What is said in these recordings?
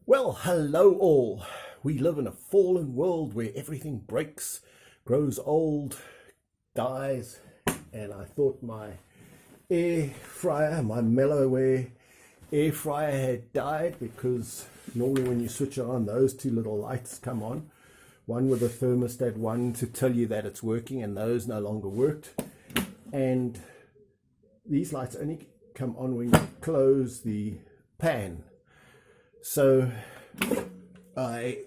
Well, hello all. We live in a fallen world where everything breaks, grows old, dies, and I thought my air fryer, my Mellerware air fryer had died because normally when you switch it on, those two little lights come on. One with a thermostat, one to tell you that it's working, and those no longer worked. And these lights only come on when you close the pan. So I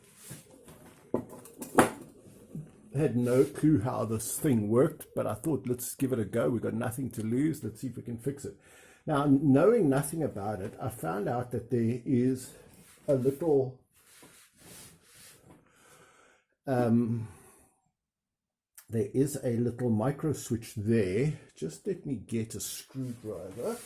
had no clue how this thing worked, but I thought, let's give it a go. We've got nothing to lose. Let's see if we can fix it. Now, knowing nothing about it, I found out that there is a little micro switch there. Just let me get a screwdriver.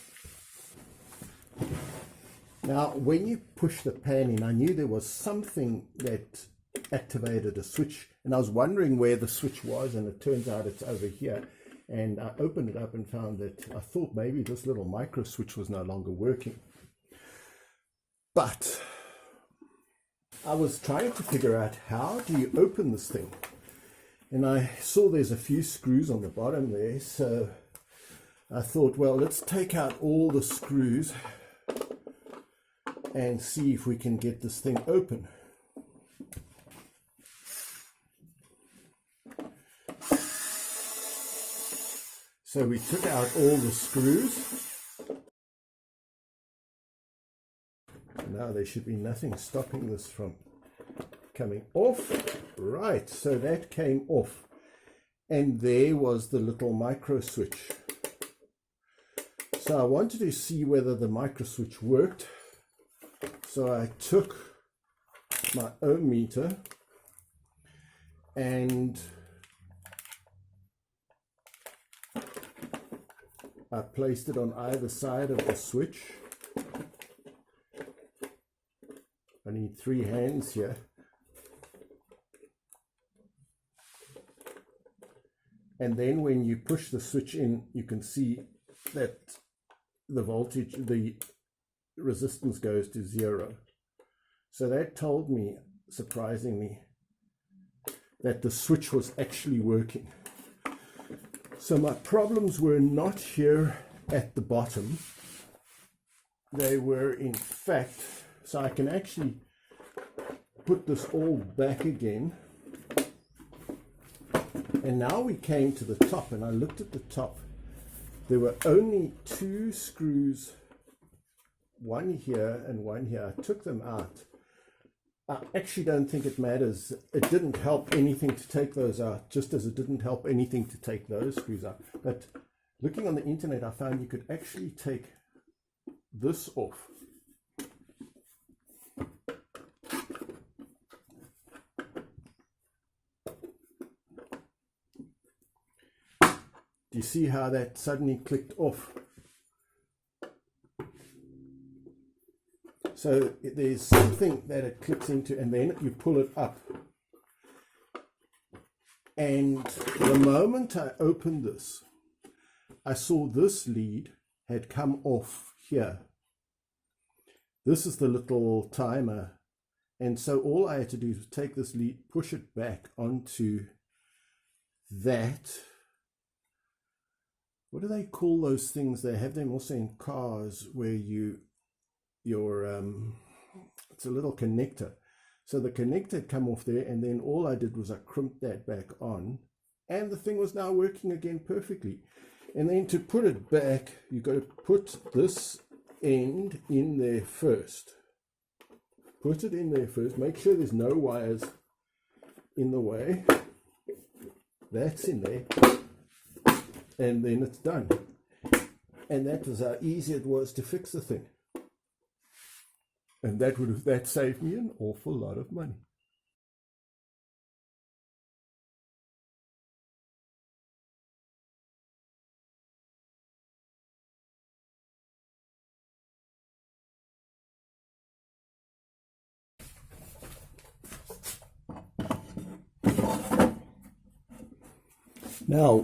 Now, when you push the pan in, I knew there was something that activated a switch, and I was wondering where the switch was, and it turns out it's over here. And I opened it up and found that I thought maybe this little micro switch was no longer working. But I was trying to figure out, how do you open this thing? And I saw there's a few screws on the bottom there, so I thought, well, let's take out all the screws and see if we can get this thing open. So we took out all the screws. Now there should be nothing stopping this from coming off. Right, so that came off. And there was the little micro switch. So I wanted to see whether the micro switch worked. So I took my ohm meter and I placed it on either side of the switch. I need 3 hands here. And then when you push the switch in, you can see that the voltage, the resistance goes to 0. So that told me, surprisingly, that the switch was actually working. So my problems were not here at the bottom. They were, in fact, so I can actually put this all back again. And now we came to the top, and I looked at the top. There were only 2 screws, one here and one here. I took them out. I actually don't think it matters. It didn't help anything to take those out, just as it didn't help anything to take those screws out. But looking on the internet, I found you could actually take this off. Do you see how that suddenly clicked off? So there's something that it clicks into, and then you pull it up. And the moment I opened this, I saw this lead had come off here. This is the little timer. And so all I had to do was take this lead, push it back onto that. What do they call those things? They have them also in cars where it's a little connector. So the connector had come off there, and then all I did was I crimped that back on, and the thing was now working again perfectly. And then to put it back, you've got to put this end in there first. Put it in there first. Make sure there's no wires in the way. That's in there. And then it's done. And that was how easy it was to fix the thing. And that saved me an awful lot of money. Now,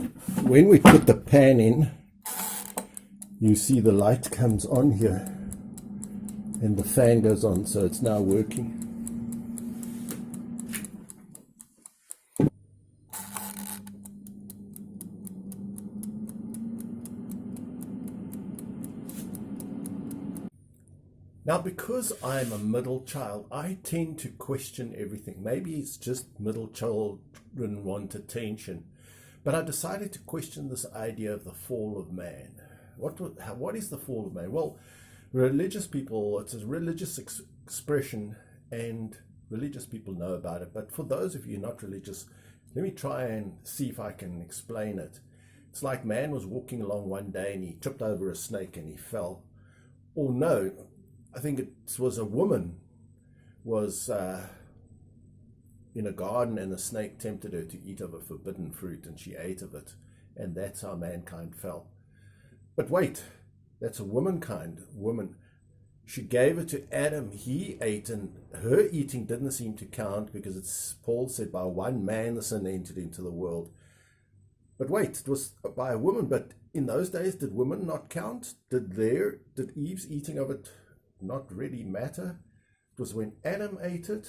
when we put the pan in, you see the light comes on here. And the fan goes on, so it's now working. Now, because I'm a middle child, I tend to question everything. Maybe it's just middle children want attention. But I decided to question this idea of the fall of man. What is the fall of man? Well, religious people, it's a religious expression, and religious people know about it. But for those of you not religious, let me try and see if I can explain it. It's like man was walking along one day and he tripped over a snake and he fell. Or no, I think it was a woman was in a garden and the snake tempted her to eat of a forbidden fruit and she ate of it. And that's how mankind fell. But wait, that's a woman. She gave it to Adam, he ate, and her eating didn't seem to count because Paul said by one man the sin entered into the world. But wait, it was by a woman, but in those days did women not count? Did Eve's eating of it not really matter? It was when Adam ate it.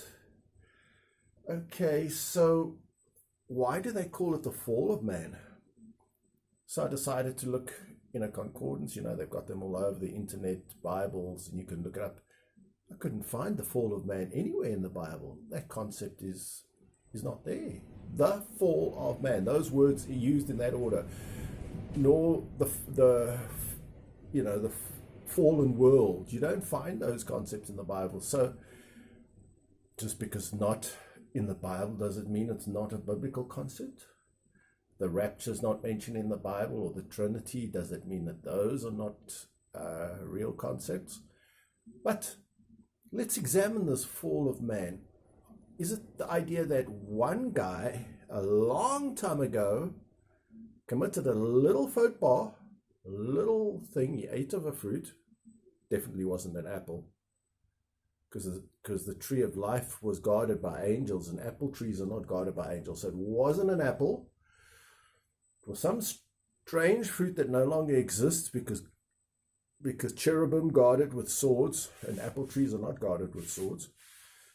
Okay, so why do they call it the fall of man? So I decided to look in a concordance. They've got them all over the internet, Bibles, and you can look it up. I couldn't find the fall of man anywhere in the Bible. That concept is not there. The fall of man, those words are used in that order. Nor the fallen world. You don't find those concepts in the Bible. So just because not in the Bible, does it mean it's not a biblical concept? The rapture is not mentioned in the Bible, or the Trinity, does it mean that those are not real concepts? But let's examine this fall of man. Is it the idea that one guy a long time ago committed a little faux pas, a little thing, he ate of a fruit, definitely wasn't an apple, because the tree of life was guarded by angels, and apple trees are not guarded by angels. So it wasn't an apple. It was some strange fruit that no longer exists because cherubim guard it with swords, and apple trees are not guarded with swords.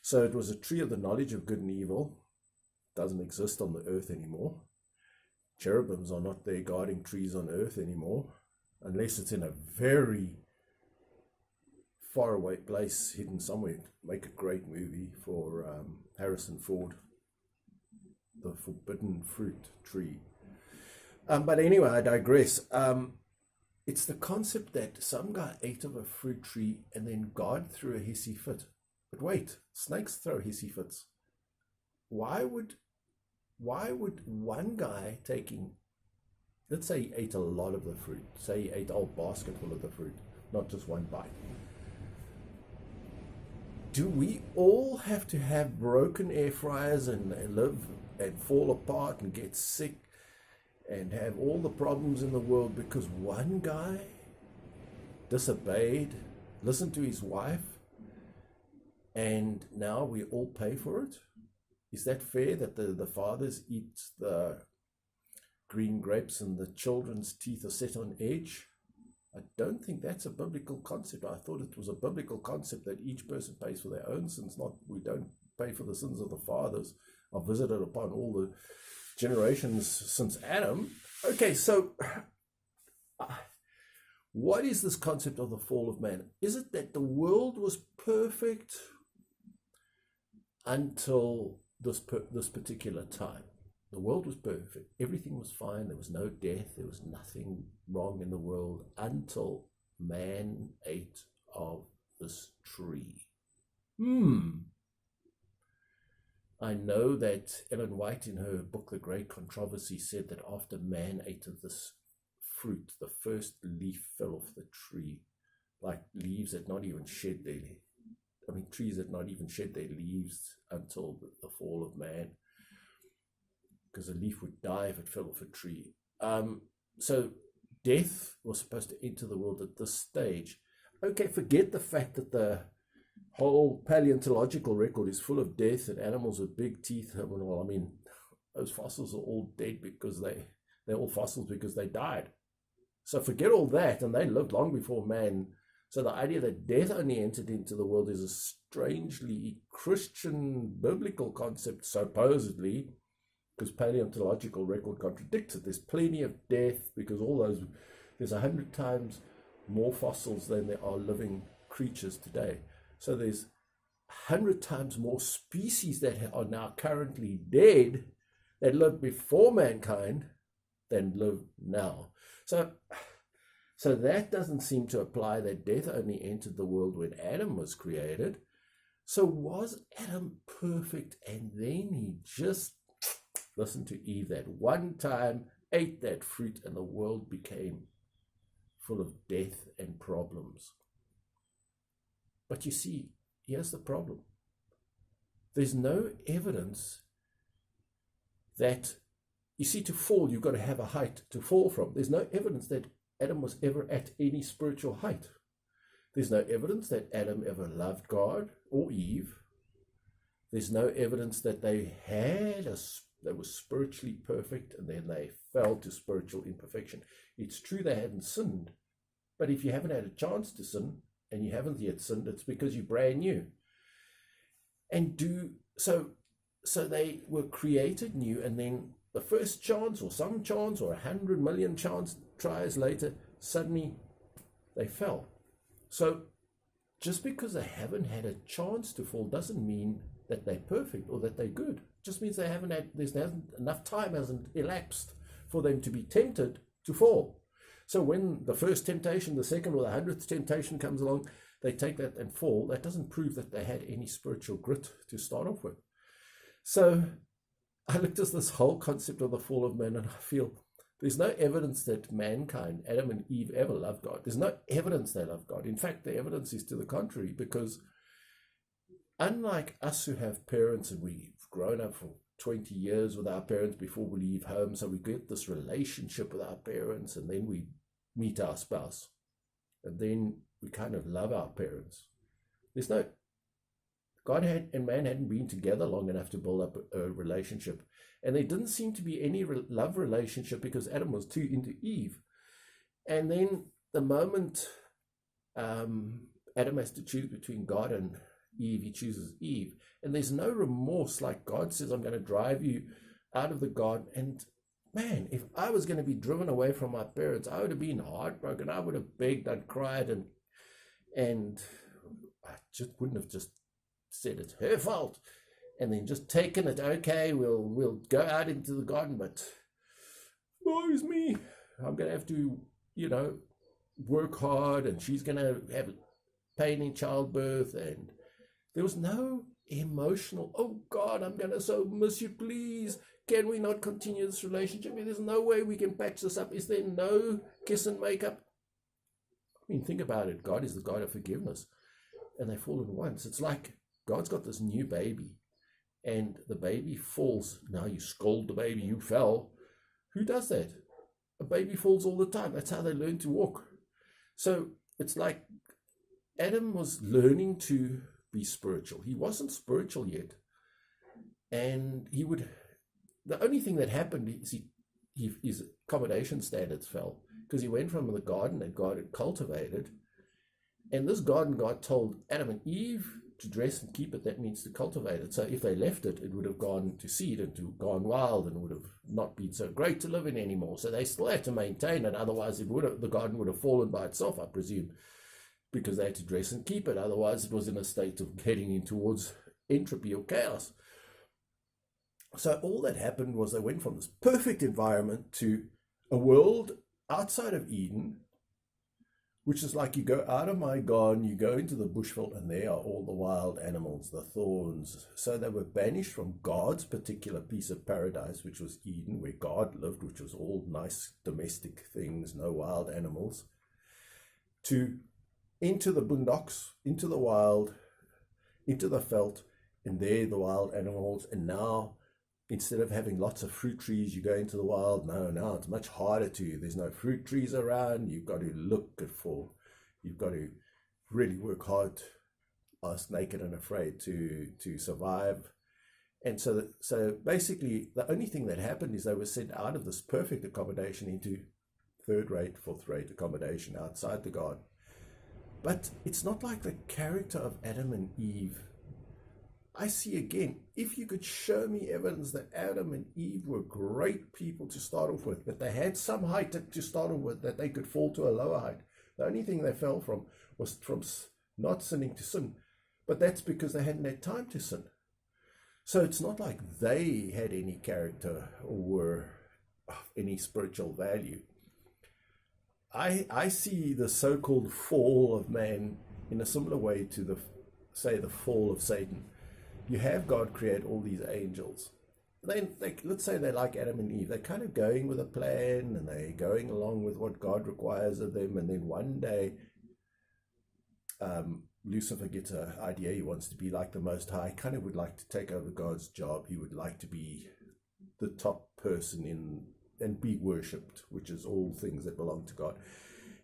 So it was a tree of the knowledge of good and evil. It doesn't exist on the earth anymore. Cherubims are not there guarding trees on earth anymore, unless it's in a very faraway place, hidden somewhere. Make a great movie for Harrison Ford, The Forbidden Fruit Tree. But anyway, I digress. It's the concept that some guy ate of a fruit tree and then God threw a hissy fit. But wait, snakes throw hissy fits. Why would one guy taking, let's say he ate a lot of the fruit, say he ate a whole basket full of the fruit, not just one bite. Do we all have to have broken air fryers and live and fall apart and get sick and have all the problems in the world because one guy disobeyed, listened to his wife, and now we all pay for it? Is that fair that the fathers eat the green grapes and the children's teeth are set on edge? I don't think that's a biblical concept. I thought it was a biblical concept that each person pays for their own sins, not we don't pay for the sins of the fathers are visited upon all the generations since Adam. Okay, so what is this concept of the fall of man? Is it that the world was perfect until this particular time? The world was perfect. Everything was fine. There was no death. There was nothing wrong in the world until man ate of this tree. I know that Ellen White in her book, The Great Controversy, said that after man ate of this fruit, the first leaf fell off the tree, like leaves that not even shed their, trees that not even shed their leaves until the fall of man, because a leaf would die if it fell off a tree. So death was supposed to enter the world at this stage. Okay, forget the fact that the whole paleontological record is full of death and animals with big teeth. Well, those fossils are all dead because they're all fossils because they died. So forget all that, and they lived long before man So the idea that death only entered into the world is a strangely Christian biblical concept, supposedly, because paleontological record contradicts it. There's plenty of death because there's 100 times more fossils than there are living creatures today. So there's 100 times more species that are now currently dead that lived before mankind than live now. So that doesn't seem to apply that death only entered the world when Adam was created. So was Adam perfect and then he just listened to Eve that one time, ate that fruit, and the world became full of death and problems? But you see, here's the problem. There's no evidence that, you see, to fall, you've got to have a height to fall from. There's no evidence that Adam was ever at any spiritual height. There's no evidence that Adam ever loved God or Eve. There's no evidence that they were spiritually perfect and then they fell to spiritual imperfection. It's true they hadn't sinned, but if you haven't had a chance to sin and you haven't yet sinned, it's because you're brand new. So they were created new, and then the first chance or some chance or 100 million tries later, suddenly they fell. So just because they haven't had a chance to fall doesn't mean that they're perfect or that they're good. It just means enough time hasn't elapsed for them to be tempted to fall. So when the first temptation, the second or the 100th temptation comes along, they take that and fall. That doesn't prove that they had any spiritual grit to start off with. So I looked at this whole concept of the fall of man and I feel there's no evidence that mankind, Adam and Eve, ever loved God. There's no evidence they love God. In fact, the evidence is to the contrary, because unlike us who have parents and we've grown up for 20 years with our parents before we leave home, so we get this relationship with our parents and then we meet our spouse and then we kind of love our parents. God and man hadn't been together long enough to build up a relationship. And there didn't seem to be any love relationship because Adam was too into Eve. And then the moment Adam has to choose between God and Eve, he chooses Eve. And there's no remorse, like God says, I'm going to drive you out of the garden. And man, if I was going to be driven away from my parents, I would have been heartbroken. I would have begged and cried and I just wouldn't have just said it's her fault and then just taken it. Okay, we'll go out into the garden, but woe is me. I'm going to have to, work hard, and she's going to have pain in childbirth. And there was no emotional, oh God, I'm going to so miss you, please. Can we not continue this relationship? There's no way we can patch this up. Is there no kiss and makeup? I mean, think about it. God is the God of forgiveness. And they've fallen once. It's like God's got this new baby and the baby falls. Now you scold the baby, you fell. Who does that? A baby falls all the time. That's how they learn to walk. So it's like Adam was learning to be spiritual. He wasn't spiritual yet. And the only thing that happened is his accommodation standards fell because he went from the garden that God had cultivated. And this garden, God told Adam and Eve to dress and keep it. That means to cultivate it. So if they left it, it would have gone to seed and to gone wild and would have not been so great to live in anymore. So they still had to maintain it. Otherwise, the garden would have fallen by itself, I presume, because they had to dress and keep it. Otherwise, it was in a state of heading in towards entropy or chaos. So all that happened was they went from this perfect environment to a world outside of Eden, which is like you go out of my garden, you go into the bushveld, and there are all the wild animals, the thorns. So they were banished from God's particular piece of paradise, which was Eden, where God lived, which was all nice domestic things, no wild animals, to into the boondocks, into the wild, into the veld, and there the wild animals. And now, instead of having lots of fruit trees, you go into the wild. Now it's much harder to. There's no fruit trees around. You've got to you've got to really work hard, ask naked and afraid to survive. And so basically, the only thing that happened is they were sent out of this perfect accommodation into third-rate, fourth-rate accommodation outside the garden. But it's not like the character of Adam and Eve. I see again, if you could show me evidence that Adam and Eve were great people to start off with, but they had some height to start off with, that they could fall to a lower height. The only thing they fell from was from not sinning to sin, but that's because they hadn't had time to sin. So it's not like they had any character or were of any spiritual value. I see the so-called fall of man in a similar way to the fall of Satan. You have God create all these angels. Let's say they're like Adam and Eve. They're kind of going with a plan and they're going along with what God requires of them. And then one day, Lucifer gets an idea. He wants to be like the Most High. Kind of would like to take over God's job. He would like to be the top person and be worshipped, which is all things that belong to God.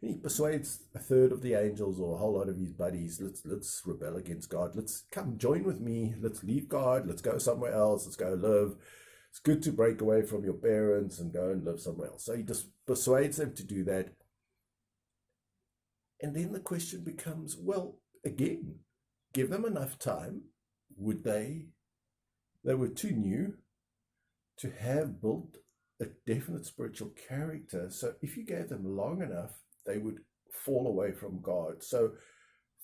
And he persuades a third of the angels or a whole lot of his buddies, let's rebel against God. Let's come join with me. Let's leave God. Let's go somewhere else. Let's go live. It's good to break away from your parents and go and live somewhere else. So he just persuades them to do that. And then the question becomes, well, again, give them enough time. Would they? They were too new to have built a definite spiritual character. So if you gave them long enough, they would fall away from God. So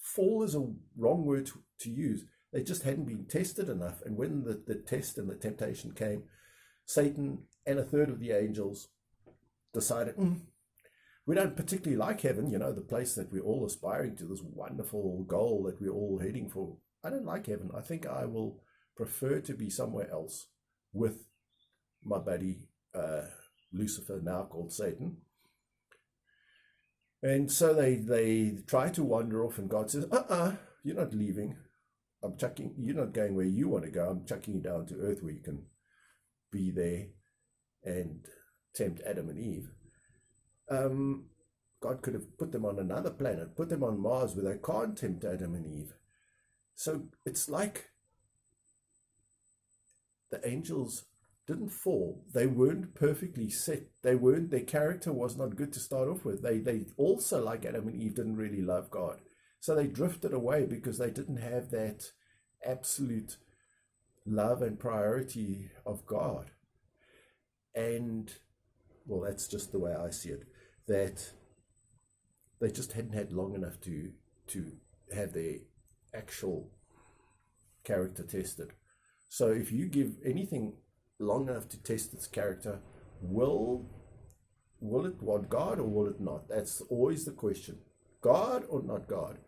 fall is a wrong word to use. They just hadn't been tested enough. And when the test and the temptation came, Satan and a third of the angels decided, we don't particularly like heaven, the place that we're all aspiring to, this wonderful goal that we're all heading for. I don't like heaven. I think I will prefer to be somewhere else with my buddy Lucifer, now called Satan. And so they try to wander off, and God says, you're not leaving. You're not going where you want to go. I'm chucking you down to earth where you can be there and tempt Adam and Eve. God could have put them on another planet, put them on Mars where they can't tempt Adam and Eve. So it's like the angels didn't fall. They weren't perfectly set. Their character was not good to start off with. They also, like Adam and Eve, didn't really love God. So they drifted away because they didn't have that absolute love and priority of God. And, well, that's just the way I see it, that they just hadn't had long enough to have their actual character tested. So if you give anything long enough to test its character, will it want God or will it not? That's always the question. God or not God?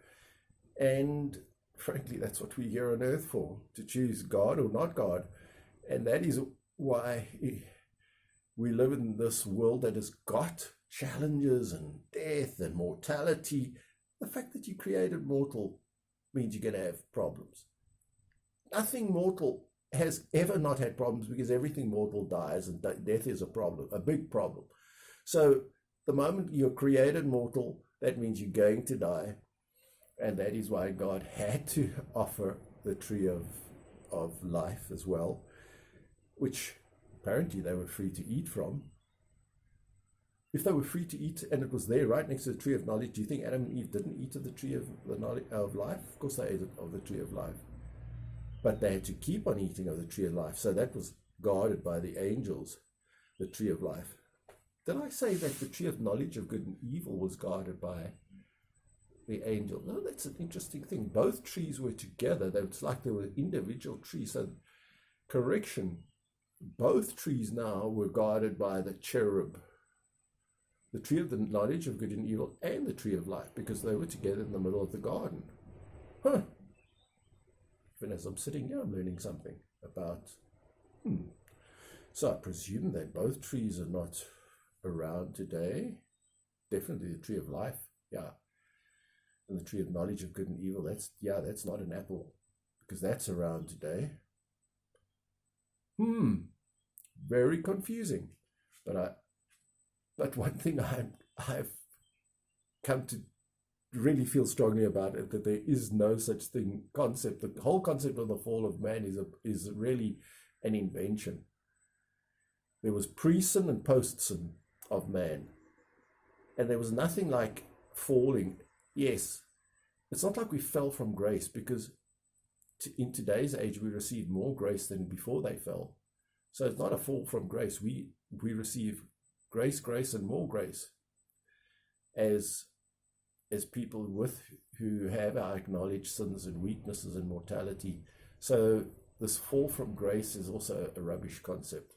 And frankly, that's what we're here on earth for, to choose God or not God. And that is why we live in this world that has got challenges and death and mortality. The fact that you created mortal means you're going to have problems. Nothing mortal has ever not had problems, because everything mortal dies, and death is a problem, a big problem. So the moment you're created mortal, that means you're going to die. And that is why God had to offer the tree of life as well, which apparently they were free to eat from. If they were free to eat and it was there right next to the tree of knowledge, do you think Adam and Eve didn't eat of the tree of the knowledge of life? Of course they ate of the tree of life. But they had to keep on eating of the tree of life. So that was guarded by the angels, the tree of life. Did I say that the tree of knowledge of good and evil was guarded by the angel? No, that's an interesting thing. Both trees were together. It's like they were individual trees. So, correction, both trees now were guarded by the cherub. The tree of the knowledge of good and evil and the tree of life, because they were together in the middle of the garden. Even as I'm sitting here, I'm learning something about, So I presume that both trees are not around today. Definitely the tree of life, yeah. And the tree of knowledge of good and evil, that's not an apple, because that's around today. Very confusing. But one thing I've come to really feel strongly about it, that there is no such thing concept. The whole concept of the fall of man is really an invention. There was pre-sin and post-sin of man, and there was nothing like falling. Yes, it's not like we fell from grace, because in today's age we receive more grace than before they fell. So it's not a fall from grace. We receive grace, grace, and more grace as people who have our acknowledged sins and weaknesses and mortality. So this fall from grace is also a rubbish concept.